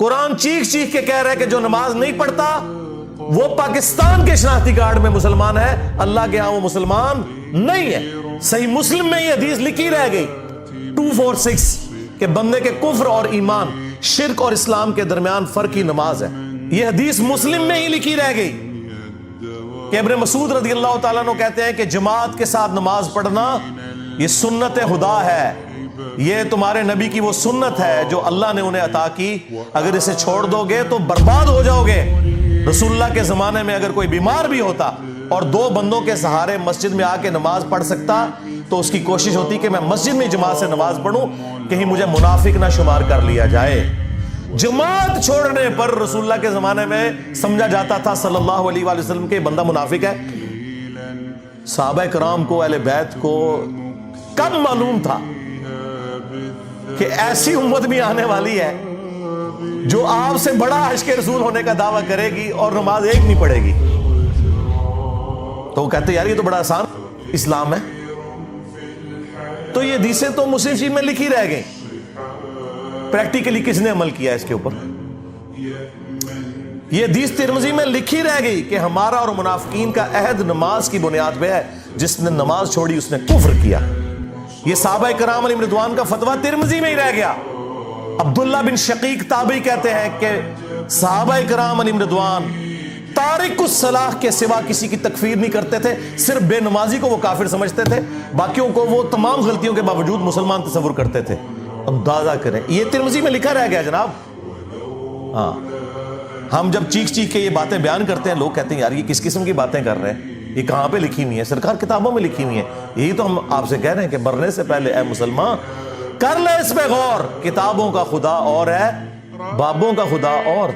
قرآن چیخ چیخ کے کہہ رہا ہے کہ جو نماز نہیں پڑھتا وہ پاکستان کے شناختی کارڈ میں مسلمان ہے، اللہ کے ہاں وہ مسلمان نہیں ہے۔ صحیح مسلم میں یہ حدیث لکھی رہ گئی 246 کہ بندے کے کفر اور ایمان، شرک اور اسلام کے درمیان فرق ہی نماز ہے۔ یہ حدیث مسلم میں ہی لکھی رہ گئی کہ ابن مسعود رضی اللہ تعالیٰ عنہ کہتے ہیں کہ جماعت کے ساتھ نماز پڑھنا یہ سنت خدا ہے، یہ تمہارے نبی کی وہ سنت ہے جو اللہ نے انہیں عطا کی، اگر اسے چھوڑ دو گے تو برباد ہو جاؤ گے۔ رسول اللہ کے زمانے میں اگر کوئی بیمار بھی ہوتا اور 2 بندوں کے سہارے مسجد میں آ کے نماز پڑھ سکتا تو اس کی کوشش ہوتی کہ میں مسجد میں جماعت سے نماز پڑھوں، کہیں مجھے منافق نہ شمار کر لیا جائے۔ جماعت چھوڑنے پر رسول اللہ کے زمانے میں سمجھا جاتا تھا صلی اللہ علیہ وآلہ وسلم کے بندہ منافق ہے۔ صحابہ کرام کو، اہل بیت کو کب معلوم تھا کہ ایسی امت بھی آنے والی ہے جو آپ سے بڑا عشق رسول ہونے کا دعویٰ کرے گی اور نماز ایک نہیں پڑھے گی؟ تو وہ کہتے یار یہ تو بڑا آسان اسلام ہے۔ تو یہ حدیثیں تو مسلم شریف میں لکھی رہ گئیں، پریکٹیکلی کس نے عمل کیا اس کے اوپر؟ یہ حدیث ترمذی میں لکھی رہ گئی کہ ہمارا اور منافقین کا عہد نماز کی بنیاد پہ ہے، جس نے نماز چھوڑی اس نے کفر کیا۔ یہ صحابہ کرام علیہم رضوان کا فتویٰ ترمذی میں ہی رہ گیا۔ عبداللہ بن شقیق تابعی کہتے ہیں کہ صحابہ کرام علیہم رضوان تارک الصلاح کے سوا کسی کی تکفیر نہیں کرتے تھے، صرف بے نمازی کو وہ کافر سمجھتے تھے، باقیوں کو وہ تمام غلطیوں کے باوجود مسلمان تصور کرتے تھے۔ اندازہ کریں، یہ ترمذی میں لکھا رہ گیا جناب۔ ہاں، ہم جب چیخ چیخ کے یہ باتیں بیان کرتے ہیں، لوگ کہتے ہیں یار یہ کس قسم کی باتیں کر رہے ہیں، یہ کہاں پہ لکھی ہوئی ہیں؟ سرکار کتابوں میں لکھی ہوئی ہیں۔ یہی تو ہم آپ سے کہہ رہے ہیں کہ مرنے سے پہلے اے مسلمان کر لے اس پہ غور، کتابوں کا خدا اور ہے، بابوں کا خدا اور۔